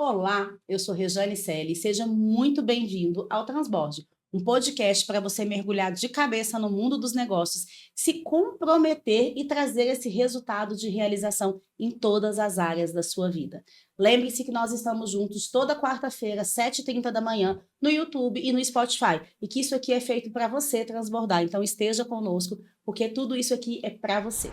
Olá, eu sou Rejane Selle e seja muito bem-vindo ao Transborde, um podcast para você mergulhar de cabeça no mundo dos negócios, se comprometer e trazer esse resultado de realização em todas as áreas da sua vida. Lembre-se que nós estamos juntos toda quarta-feira, 7h30 da manhã, no YouTube e no Spotify, e que isso aqui é feito para você transbordar, então esteja conosco, porque tudo isso aqui é para você.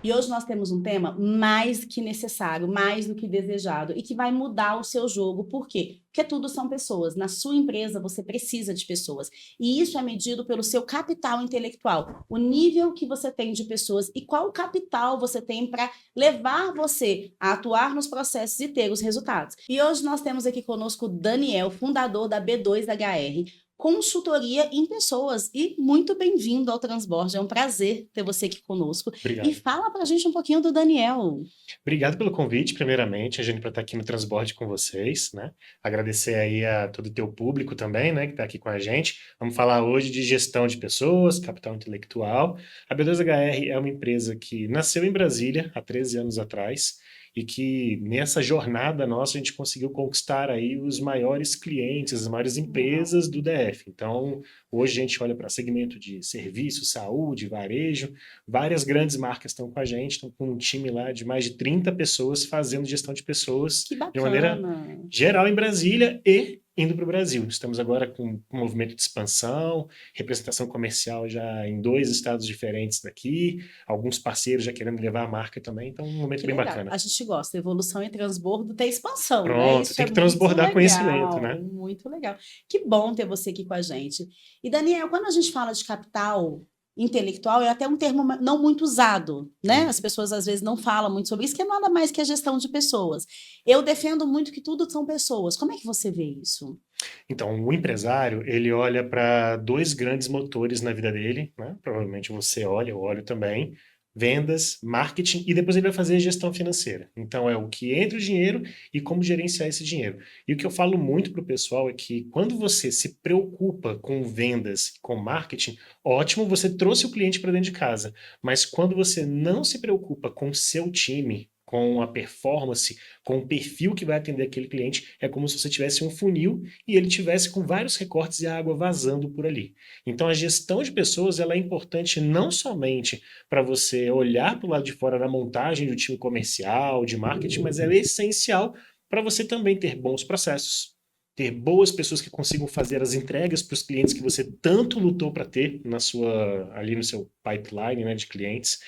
E hoje nós temos um tema mais que necessário, mais do que desejado e que vai mudar o seu jogo. Por quê? Porque tudo são pessoas. Na sua empresa você precisa de pessoas. E isso é medido pelo seu capital intelectual. O nível que você tem de pessoas e qual capital você tem para levar você a atuar nos processos e ter os resultados. E hoje nós temos aqui conosco o Daniel, fundador da B2HR. Consultoria em pessoas. E muito bem-vindo ao Transborde. É um prazer ter você aqui conosco. Obrigado. E fala pra gente um pouquinho do Daniel. Obrigado pelo convite, primeiramente, a gente para estar aqui no Transborde com vocês, né? Agradecer aí a todo o teu público também, né, que está aqui com a gente. Vamos falar hoje de gestão de pessoas, capital intelectual. A B2HR é uma empresa que nasceu em Brasília há 13 anos atrás e que nessa jornada nossa a gente conseguiu conquistar aí os maiores clientes, as maiores empresas do DF. Então, hoje a gente olha para segmento de serviço, saúde, varejo, várias grandes marcas estão com a gente, estão com um time lá de mais de 30 pessoas fazendo gestão de pessoas Que de maneira bacana. geral em Brasília e indo para o Brasil. Estamos agora com um movimento de expansão, representação comercial já em 2 estados diferentes daqui, alguns parceiros já querendo levar a marca também, então um momento Que bem legal. bacana. A gente gosta. Evolução e transbordo tem expansão, né? Pronto, Isso tem é que muito transbordar conhecimento, legal. né? Muito legal. Que bom ter você aqui com a gente. E, Daniel, quando a gente fala de capital intelectual, é até um termo não muito usado, né? As pessoas às vezes não falam muito sobre isso, que é nada mais que a gestão de pessoas. Eu defendo muito que tudo são pessoas. Como é que você vê isso? Então, o empresário, ele olha para 2 grandes motores na vida dele, né? Provavelmente você olha, eu olho também, vendas, marketing, e depois ele vai fazer gestão financeira. Então, é o que entra o dinheiro e como gerenciar esse dinheiro. E o que eu falo muito para o pessoal é que quando você se preocupa com vendas, com marketing, ótimo, você trouxe o cliente para dentro de casa. Mas quando você não se preocupa com o seu time, com a performance, com o perfil que vai atender aquele cliente, é como se você tivesse um funil e ele tivesse com vários recortes e a água vazando por ali. Então a gestão de pessoas ela é importante não somente para você olhar para o lado de fora da montagem do time comercial, de marketing, mas ela é essencial para você também ter bons processos, ter boas pessoas que consigam fazer as entregas para os clientes que você tanto lutou para ter ali no seu pipeline, né, de clientes,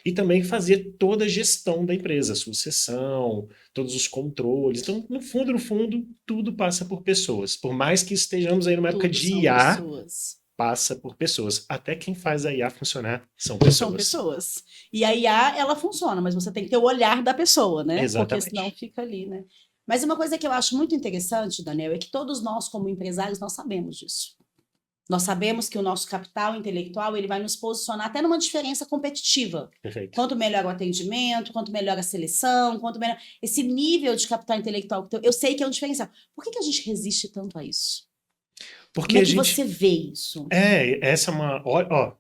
e também fazer toda a gestão da empresa, sucessão, todos os controles. Então, no fundo, tudo passa por pessoas. Por mais que estejamos aí numa época Tudo de são IA, pessoas. passa por pessoas. Até quem faz a IA funcionar são São pessoas. pessoas. E a IA, ela funciona, mas você tem que ter o olhar da pessoa, né? Porque senão Exatamente. fica ali, né? Mas uma coisa que eu acho muito interessante, Daniel, é que todos nós, como empresários, nós sabemos disso. Nós sabemos que o nosso capital intelectual ele vai nos posicionar até numa diferença competitiva. Perfeito. Quanto melhor o atendimento, quanto melhor a seleção, quanto melhor... Esse nível de capital intelectual, eu sei que é um diferencial. Por que a gente resiste tanto a isso? Porque Como é a que você gente. vê isso? Essa é uma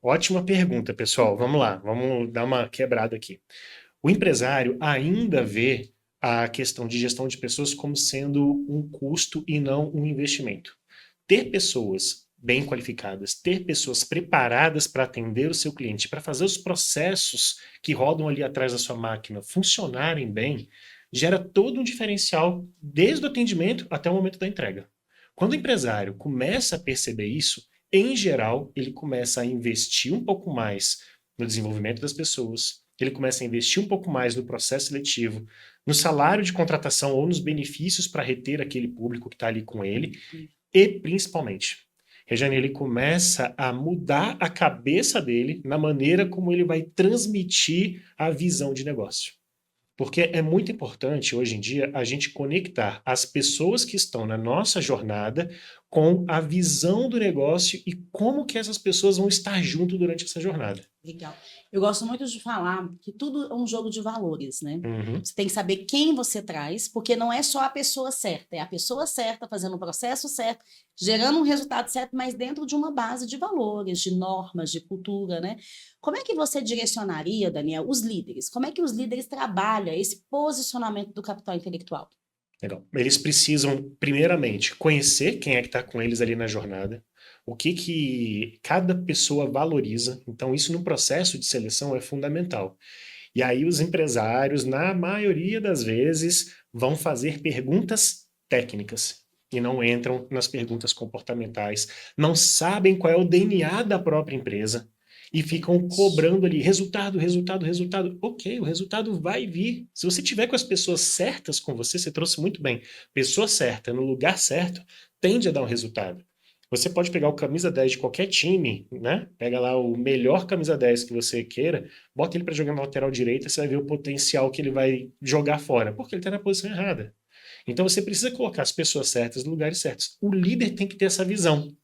ótima pergunta, pessoal. Vamos lá, vamos dar uma quebrada aqui. O empresário ainda vê a questão de gestão de pessoas como sendo um custo e não um investimento. Ter pessoas bem qualificadas, ter pessoas preparadas para atender o seu cliente, para fazer os processos que rodam ali atrás da sua máquina funcionarem bem, gera todo um diferencial desde o atendimento até o momento da entrega. Quando o empresário começa a perceber isso, em geral, ele começa a investir um pouco mais no desenvolvimento das pessoas, ele começa a investir um pouco mais no processo seletivo, no salário de contratação ou nos benefícios para reter aquele público que está ali com ele, e principalmente, Rejane, ele começa a mudar a cabeça dele na maneira como ele vai transmitir a visão de negócio. Porque é muito importante, hoje em dia, a gente conectar as pessoas que estão na nossa jornada com a visão do negócio e como que essas pessoas vão estar junto durante essa jornada. Legal. Eu gosto muito de falar que tudo é um jogo de valores, né? Uhum. Você tem que saber quem você traz, porque não é só a pessoa certa, é a pessoa certa fazendo o processo certo, gerando um resultado certo, mas dentro de uma base de valores, de normas, de cultura, né? Como é que você direcionaria, Daniel, os líderes? Como é que os líderes trabalham esse posicionamento do capital intelectual? Legal. Eles precisam, primeiramente, conhecer quem é que está com eles ali na jornada, o que que cada pessoa valoriza. Então, isso no processo de seleção é fundamental. E aí, os empresários, na maioria das vezes, vão fazer perguntas técnicas e não entram nas perguntas comportamentais, não sabem qual é o DNA da própria empresa e ficam cobrando ali resultado, resultado, resultado. Ok, o resultado vai vir. Se você tiver com as pessoas certas com você, você trouxe muito bem. Pessoa certa, no lugar certo, tende a dar um resultado. Você pode pegar o camisa 10 de qualquer time, né? Pega lá o melhor camisa 10 que você queira, bota ele para jogar na lateral direita, você vai ver o potencial que ele vai jogar fora, porque ele está na posição errada. Então você precisa colocar as pessoas certas nos lugares certos. O líder tem que ter essa visão.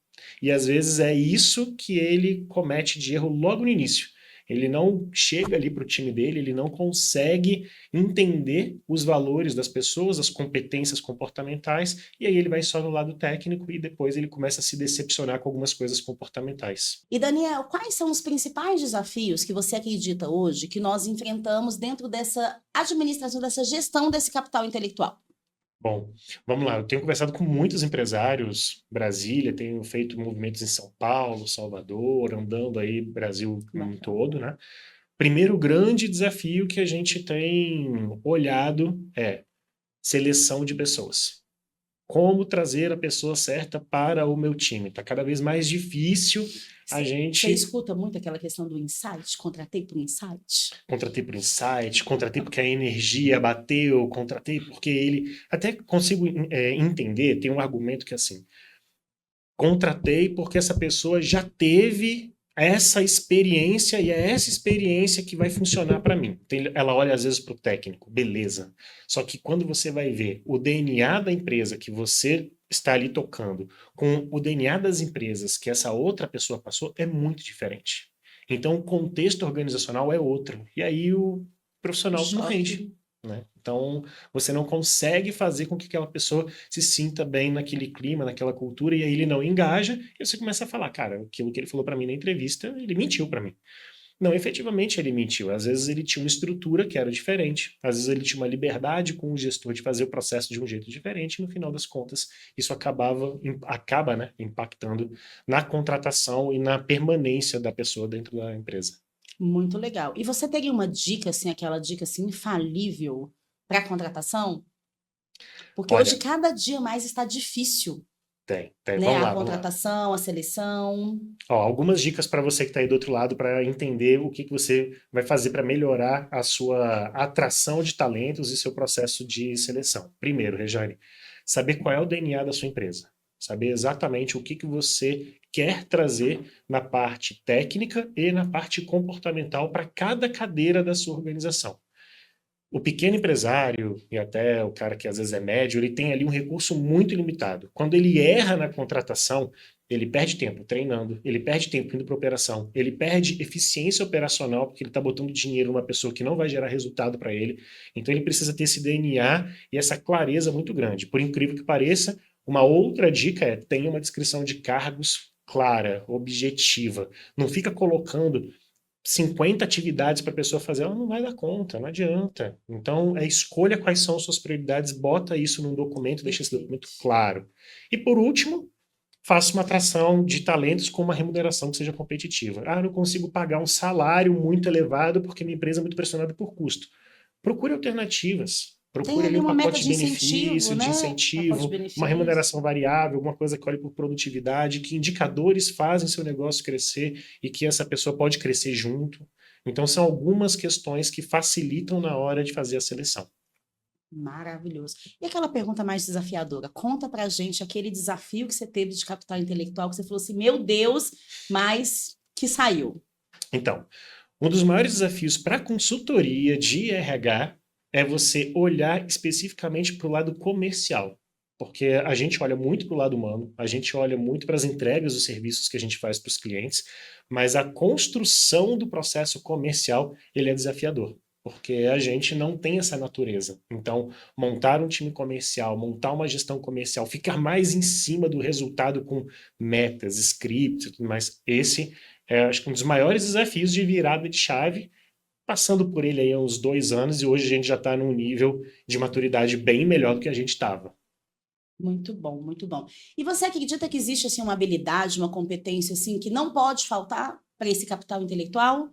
E às vezes é isso que ele comete de erro logo no início. Ele não chega ali para o time dele, ele não consegue entender os valores das pessoas, as competências comportamentais, e aí ele vai só no lado técnico e depois ele começa a se decepcionar com algumas coisas comportamentais. E Daniel, quais são os principais desafios que você acredita hoje que nós enfrentamos dentro dessa administração, dessa gestão desse capital intelectual? Bom, vamos lá. Eu tenho conversado com muitos empresários, Brasília, tenho feito movimentos em São Paulo, Salvador, andando aí Brasil como um Bacana. todo, né? Primeiro grande desafio que a gente tem olhado é seleção de pessoas. Como trazer a pessoa certa para o meu time? Está cada vez mais difícil a Você gente escuta muito aquela questão do insight? Contratei por insight? contratei por insight, contratei porque a energia bateu, contratei porque ele. Até consigo entender, tem um argumento que é assim. Contratei porque essa pessoa já teve essa experiência e é essa experiência que vai funcionar para mim. Ela olha às vezes para o técnico, beleza. Só que quando você vai ver o DNA da empresa que você está ali tocando com o DNA das empresas que essa outra pessoa passou, é muito diferente. Então o contexto organizacional é outro. E aí o profissional não Joia. rende. Né? Então, você não consegue fazer com que aquela pessoa se sinta bem naquele clima, naquela cultura, e aí ele não engaja, e você começa a falar, cara, aquilo que ele falou para mim na entrevista, ele mentiu para mim. Não, efetivamente ele mentiu. Às vezes ele tinha uma estrutura que era diferente, às vezes ele tinha uma liberdade com o gestor de fazer o processo de um jeito diferente, e no final das contas, isso acaba, né, impactando na contratação e na permanência da pessoa dentro da empresa. Muito legal. E você teria uma dica, assim, aquela dica assim, infalível para contratação? Porque hoje Olha, cada dia mais está difícil, tem. né? Vamos A lá, vamos lá. contratação, a seleção. Ó, algumas dicas para você que está aí do outro lado para entender o que que você vai fazer para melhorar a sua atração de talentos e seu processo de seleção. Primeiro, Rejane, saber qual é o DNA da sua empresa. Saber exatamente o que que você quer trazer na parte técnica e na parte comportamental para cada cadeira da sua organização. O pequeno empresário e até o cara que às vezes é médio, ele tem ali um recurso muito limitado. Quando ele erra na contratação, ele perde tempo treinando, ele perde tempo indo para operação, ele perde eficiência operacional porque ele está botando dinheiro numa pessoa que não vai gerar resultado para ele. Então ele precisa ter esse DNA e essa clareza muito grande. Por incrível que pareça, uma outra dica é tenha uma descrição de cargos clara, objetiva. Não fica colocando 50 atividades para a pessoa fazer, ela não vai dar conta, não adianta. Então, escolha quais são suas prioridades, bota isso num documento, deixa esse documento Perfeito. claro. E por último, faça uma atração de talentos com uma remuneração que seja competitiva. Ah, eu não consigo pagar um salário muito elevado porque minha empresa é muito pressionada por custo. Procure alternativas. Tem Procure ali ali um uma meta pacote de de incentivo, benefício, de né? Pacote de incentivo, uma benefício. remuneração variável, alguma coisa que olhe por produtividade, que indicadores fazem seu negócio crescer e que essa pessoa pode crescer junto. Então, são algumas questões que facilitam na hora de fazer a seleção. Maravilhoso. E aquela pergunta mais desafiadora? Conta pra gente aquele desafio que você teve de capital intelectual, que você falou assim, meu Deus, mas que saiu. Então, um dos maiores desafios para a consultoria de RH é você olhar especificamente para o lado comercial. Porque a gente olha muito para o lado humano, a gente olha muito para as entregas dos serviços que a gente faz para os clientes, mas a construção do processo comercial, ele é desafiador, porque a gente não tem essa natureza. Então, montar um time comercial, montar uma gestão comercial, ficar mais em cima do resultado com metas, scripts e tudo mais, esse é, acho que um dos maiores desafios de virada de chave passando por ele aí há uns 2 anos e hoje a gente já está num nível de maturidade bem melhor do que a gente estava. Muito bom, muito bom. E você acredita que existe assim uma habilidade, uma competência assim que não pode faltar para esse capital intelectual?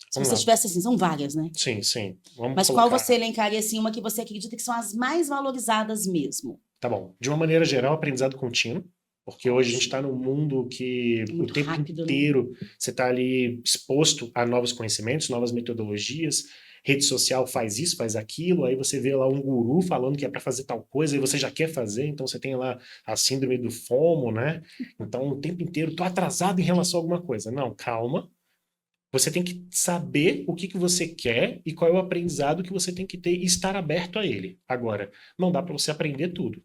Se Vamos você lá. tivesse assim, são várias, né? Sim, sim. Vamos Mas qual colocar. você elencaria assim uma que você acredita que são as mais valorizadas mesmo? Tá bom. De uma maneira geral, aprendizado contínuo, porque hoje a gente está Ótimo. num mundo que É o muito tempo rápido, né? inteiro você está ali exposto a novos conhecimentos, novas metodologias. Rede social faz isso, faz aquilo, aí você vê lá um guru falando que é para fazer tal coisa e você já quer fazer, então você tem lá a síndrome do FOMO, né? Então o tempo inteiro tô atrasado em relação a alguma coisa. Não, calma. Você tem que saber o que que você quer e qual é o aprendizado que você tem que ter e estar aberto a ele. Agora, não dá para você aprender tudo.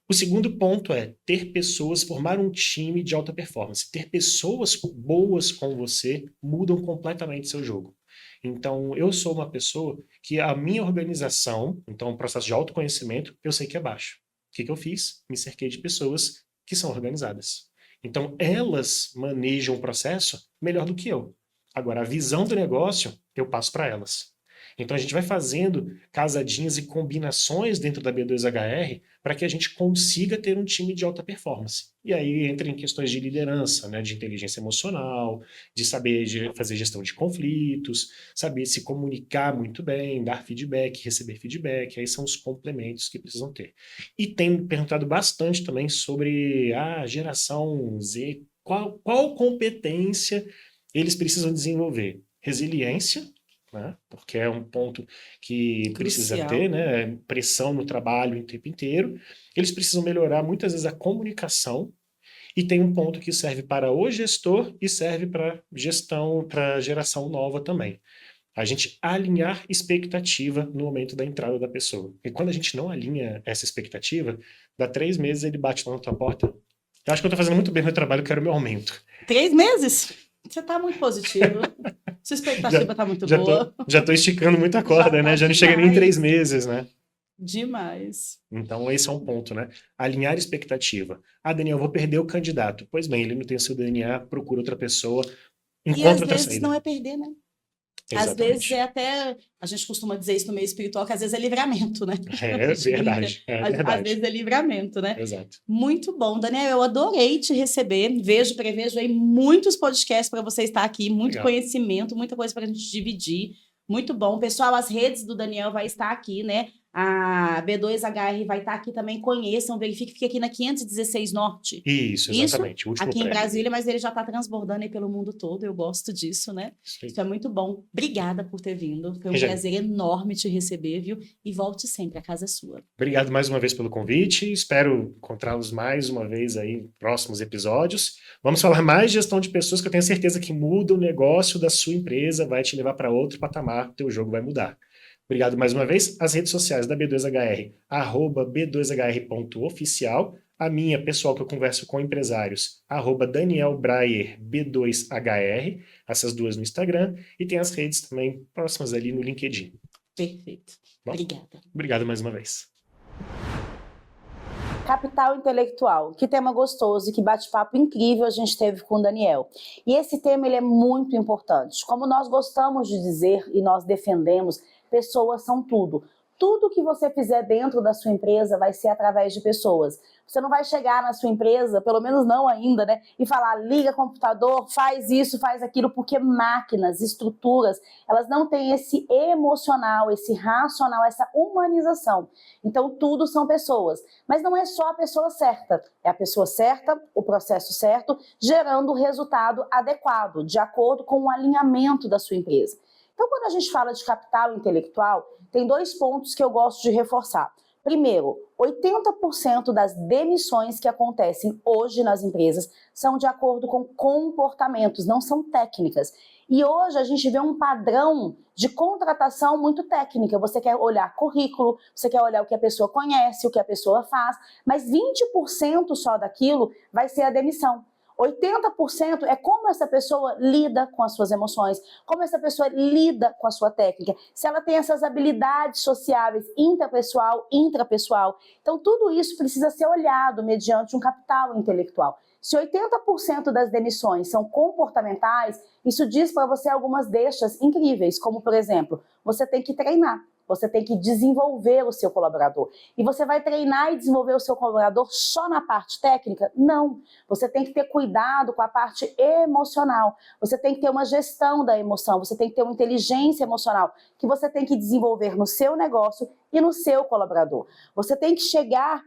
O segundo ponto é ter pessoas, formar um time de alta performance. Ter pessoas boas com você mudam completamente seu jogo. Então, eu sou uma pessoa que a minha organização, então o processo de autoconhecimento, eu sei que é baixo. O que que eu fiz? Me cerquei de pessoas que são organizadas. Então, elas manejam o processo melhor do que eu. Agora, a visão do negócio, eu passo para elas. Então, a gente vai fazendo casadinhas e combinações dentro da B2HR para que a gente consiga ter um time de alta performance. E aí entra em questões de liderança, né, de inteligência emocional, de saber fazer gestão de conflitos, saber se comunicar muito bem, dar feedback, receber feedback, aí são os complementos que precisam ter. E tem perguntado bastante também sobre a geração Z, qual competência eles precisam desenvolver? Resiliência, né? Porque é um ponto que precisa ter, Crucial. né? Pressão no trabalho o tempo inteiro. Eles precisam melhorar muitas vezes a comunicação e tem um ponto que serve para o gestor e serve para gestão, para geração nova também. A gente alinhar expectativa no momento da entrada da pessoa. E quando a gente não alinha essa expectativa, dá 3 meses ele bate lá na tua porta. Eu acho que eu estou fazendo muito bem meu trabalho, eu quero meu aumento. 3 meses? Você está muito positivo. Sua Já, expectativa está muito já tô, boa. já tô esticando muito a Já corda, né? tá Já não chega nem em três demais. meses, né? Demais. Então, esse é um ponto, né? Alinhar expectativa. Ah, Daniel, eu vou perder o candidato. Pois bem, ele não tem o seu DNA, procura outra pessoa, E às encontra outra vezes não saída. é perder, né? Às vezes é Exatamente. até, a gente costuma dizer isso no meio espiritual, que às vezes é livramento, né? A É gente brinca, verdade, é às verdade. vezes é livramento, né? Exato. Muito bom, Daniel, eu adorei te receber, prevejo aí muitos podcasts para você estar aqui, muito Legal. conhecimento, muita coisa para a gente dividir, muito bom. Pessoal, as redes do Daniel vai estar aqui, né? A B2HR vai estar aqui também, conheçam, verifiquem, fica aqui na 516 Norte. Isso, Isso, exatamente. O último aqui em prédio ali. Brasília, mas ele já está transbordando aí pelo mundo todo, eu gosto disso, né? Isso aí. Isso é muito bom. Obrigada por ter vindo. Foi um Regiane, prazer enorme te receber, viu? E volte sempre, a casa é sua. obrigado mais uma vez pelo convite. Espero encontrá-los mais uma vez aí em próximos episódios. Vamos falar mais de gestão de pessoas que eu tenho certeza que muda o negócio da sua empresa, vai te levar para outro patamar, teu jogo vai mudar. Obrigado mais uma vez. As redes sociais da B2HR, @b2hr.oficial. A minha, pessoal, que eu converso com empresários, @Daniel Brayer B2HR. Essas duas no Instagram. E tem as redes também próximas ali no LinkedIn. Perfeito. Bom, Obrigada. obrigado mais uma vez. Capital intelectual, que tema gostoso e que bate-papo incrível a gente teve com o Daniel. E esse tema ele é muito importante. Como nós gostamos de dizer e nós defendemos, pessoas são tudo. Tudo que você fizer dentro da sua empresa vai ser através de pessoas. Você não vai chegar na sua empresa, pelo menos não ainda, né? E falar, liga computador, faz isso, faz aquilo, porque máquinas, estruturas, elas não têm esse emocional, esse racional, essa humanização. Então, tudo são pessoas. Mas não é só a pessoa certa. É a pessoa certa, o processo certo, gerando o resultado adequado, de acordo com o alinhamento da sua empresa. Então, quando a gente fala de capital intelectual, tem 2 pontos que eu gosto de reforçar. Primeiro, 80% das demissões que acontecem hoje nas empresas são de acordo com comportamentos, não são técnicas. E hoje a gente vê um padrão de contratação muito técnica. Você quer olhar currículo, você quer olhar o que a pessoa conhece, o que a pessoa faz, mas 20% só daquilo vai ser a demissão. 80% é como essa pessoa lida com as suas emoções, como essa pessoa lida com a sua técnica, se ela tem essas habilidades sociáveis interpessoal, intrapessoal. Então, tudo isso precisa ser olhado mediante um capital intelectual. Se 80% das demissões são comportamentais, isso diz para você algumas deixas incríveis, como, por exemplo, você tem que treinar. Você tem que desenvolver o seu colaborador. E você vai treinar e desenvolver o seu colaborador só na parte técnica? Não. Você tem que ter cuidado com a parte emocional. Você tem que ter uma gestão da emoção. Você tem que ter uma inteligência emocional que você tem que desenvolver no seu negócio e no seu colaborador. Você tem que chegar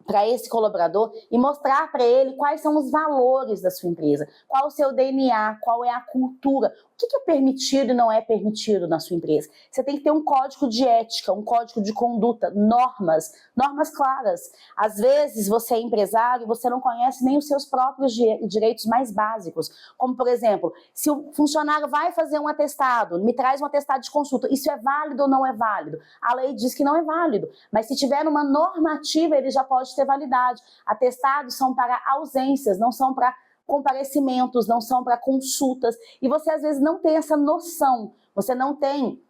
para esse colaborador e mostrar para ele quais são os valores da sua empresa, qual o seu DNA, qual é a cultura, o que é permitido e não é permitido na sua empresa. Você tem que ter um código de ética, um código de conduta, normas claras. Às vezes você é empresário e você não conhece nem os seus próprios direitos mais básicos, como por exemplo, se o funcionário vai fazer um atestado, me traz um atestado de consulta, isso é válido ou não é válido? A lei diz que não é válido, mas se tiver uma normativa ele já pode ter validade. Atestados são para ausências, não são para comparecimentos, não são para consultas, e você às vezes não tem essa noção, você não tem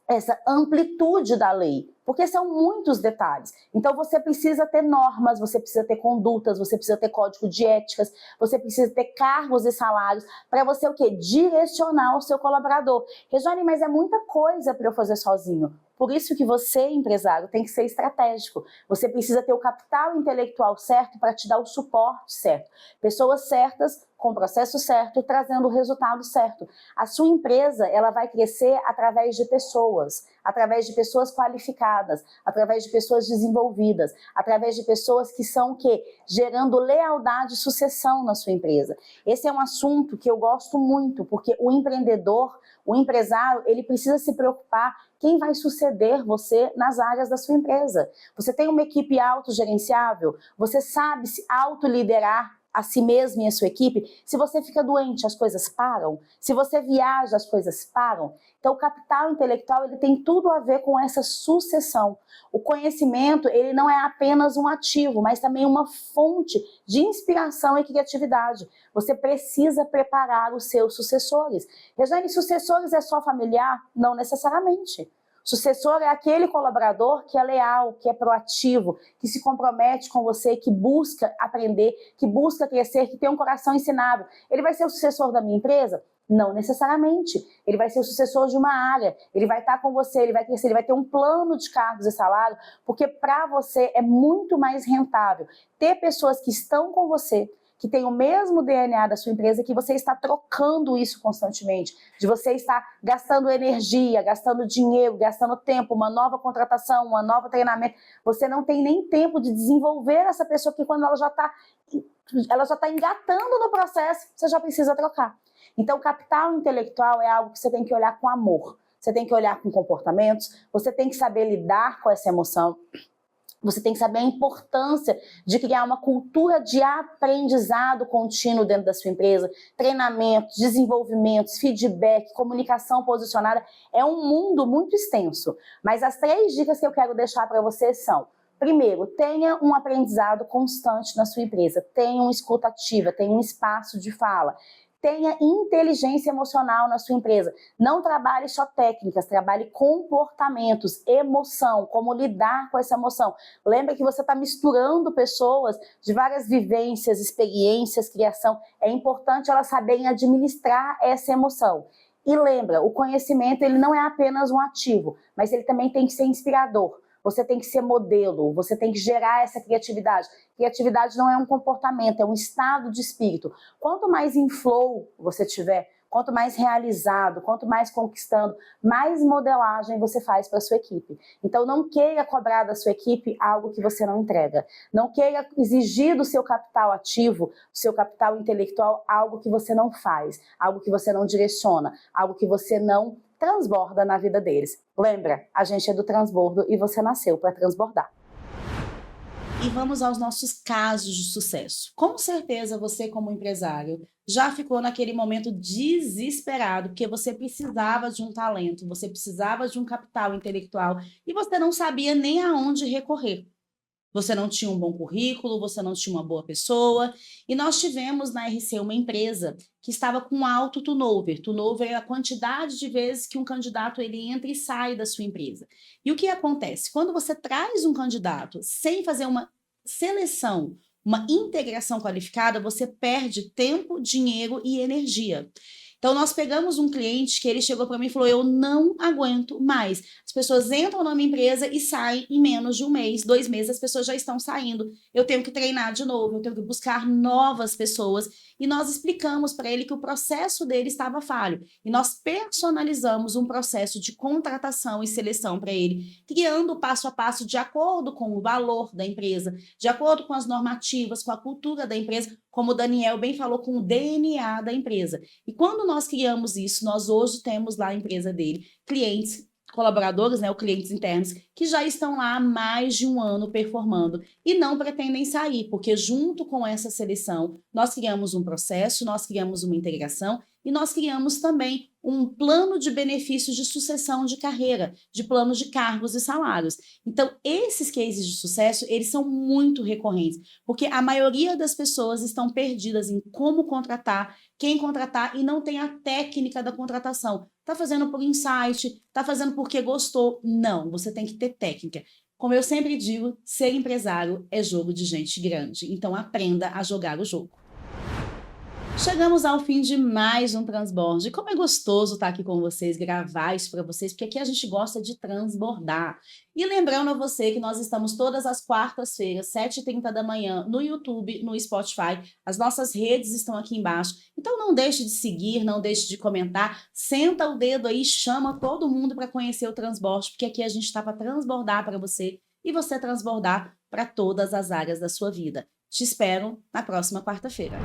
essa amplitude da lei, porque são muitos detalhes. Então você precisa ter normas, você precisa ter condutas, você precisa ter código de éticas, você precisa ter cargos e salários para você o quê? Direcionar o seu colaborador. Rejane, mas é muita coisa para eu fazer sozinho. Por isso que você, empresário, tem que ser estratégico. Você precisa ter o capital intelectual certo para te dar o suporte certo. Pessoas certas, com o processo certo, trazendo o resultado certo. A sua empresa, ela vai crescer através de pessoas qualificadas, através de pessoas desenvolvidas, através de pessoas que são o quê? Gerando lealdade e sucessão na sua empresa. Esse é um assunto que eu gosto muito, porque o empreendedor, o empresário, ele precisa se preocupar quem vai suceder você nas áreas da sua empresa. Você tem uma equipe autogerenciável? Você sabe se autoliderar a si mesmo e a sua equipe? Se você fica doente, as coisas param. Se você viaja, as coisas param. Então, o capital intelectual ele tem tudo a ver com essa sucessão. O conhecimento ele não é apenas um ativo, mas também uma fonte de inspiração e criatividade. Você precisa preparar os seus sucessores. Rejane, sucessores é só familiar? Não necessariamente. Sucessor é aquele colaborador que é leal, que é proativo, que se compromete com você, que busca aprender, que busca crescer, que tem um coração ensinável. Ele vai ser o sucessor da minha empresa? Não necessariamente. Ele vai ser o sucessor de uma área, ele vai estar com você, ele vai crescer, ele vai ter um plano de cargos e salário, porque para você é muito mais rentável ter pessoas que estão com você, que tem o mesmo DNA da sua empresa, que você está trocando isso constantemente, de você estar gastando energia, gastando dinheiro, gastando tempo, uma nova contratação, uma nova treinamento, você não tem nem tempo de desenvolver essa pessoa, que quando ela já está engatando no processo, você já precisa trocar. Então, capital intelectual é algo que você tem que olhar com amor, você tem que olhar com comportamentos, você tem que saber lidar com essa emoção, você tem que saber a importância de criar uma cultura de aprendizado contínuo dentro da sua empresa, treinamentos, desenvolvimentos, feedback, comunicação posicionada. É um mundo muito extenso, mas as 3 dicas que eu quero deixar para vocês são: primeiro, tenha um aprendizado constante na sua empresa, tenha uma escuta ativa, tenha um espaço de fala. Tenha inteligência emocional na sua empresa. Não trabalhe só técnicas, trabalhe comportamentos, emoção, como lidar com essa emoção. Lembra que você está misturando pessoas de várias vivências, experiências, criação. É importante elas saberem administrar essa emoção. E lembra, o conhecimento ele não é apenas um ativo, mas ele também tem que ser inspirador. Você tem que ser modelo, você tem que gerar essa criatividade. Criatividade não é um comportamento, é um estado de espírito. Quanto mais em flow você tiver, quanto mais realizado, quanto mais conquistando, mais modelagem você faz para a sua equipe. Então não queira cobrar da sua equipe algo que você não entrega. Não queira exigir do seu capital ativo, do seu capital intelectual, algo que você não faz, algo que você não direciona, algo que você não transborda na vida deles. Lembra, a gente é do transbordo e você nasceu para transbordar. E vamos aos nossos casos de sucesso. Com certeza você, como empresário, já ficou naquele momento desesperado, porque você precisava de um talento, você precisava de um capital intelectual e você não sabia nem aonde recorrer. Você não tinha um bom currículo, você não tinha uma boa pessoa. E nós tivemos na RC uma empresa que estava com alto turnover. Turnover é a quantidade de vezes que um candidato ele entra e sai da sua empresa. E o que acontece? Quando você traz um candidato sem fazer uma seleção uma integração qualificada, você perde tempo, dinheiro e energia. Então, nós pegamos um cliente que ele chegou para mim e falou: eu não aguento mais. As pessoas entram na minha empresa e saem em menos de um mês, 2 meses, as pessoas já estão saindo. Eu tenho que treinar de novo, eu tenho que buscar novas pessoas. E nós explicamos para ele que o processo dele estava falho. E nós personalizamos um processo de contratação e seleção para ele, criando o passo a passo de acordo com o valor da empresa, de acordo com as normativas, com a cultura da empresa, como o Daniel bem falou, com o DNA da empresa. E quando nós criamos isso, nós hoje temos lá a empresa dele, clientes, colaboradores, né, ou clientes internos, que já estão lá há mais de um ano performando e não pretendem sair, porque junto com essa seleção, nós criamos um processo, nós criamos uma integração e nós criamos também um plano de benefícios de sucessão de carreira, de planos de cargos e salários. Então, esses cases de sucesso, eles são muito recorrentes, porque a maioria das pessoas estão perdidas em como contratar, quem contratar e não tem a técnica da contratação. Está fazendo por insight, está fazendo porque gostou. Não, você tem que ter técnica. Como eu sempre digo, ser empresário é jogo de gente grande. Então, aprenda a jogar o jogo. Chegamos ao fim de mais um Transborde. Como é gostoso estar aqui com vocês, gravar isso para vocês, porque aqui a gente gosta de transbordar. E lembrando a você que nós estamos todas as quartas-feiras, 7h30 da manhã, no YouTube, no Spotify. As nossas redes estão aqui embaixo. Então não deixe de seguir, não deixe de comentar. Senta o dedo aí, chama todo mundo para conhecer o Transborde, porque aqui a gente está para transbordar para você e você transbordar para todas as áreas da sua vida. Te espero na próxima quarta-feira.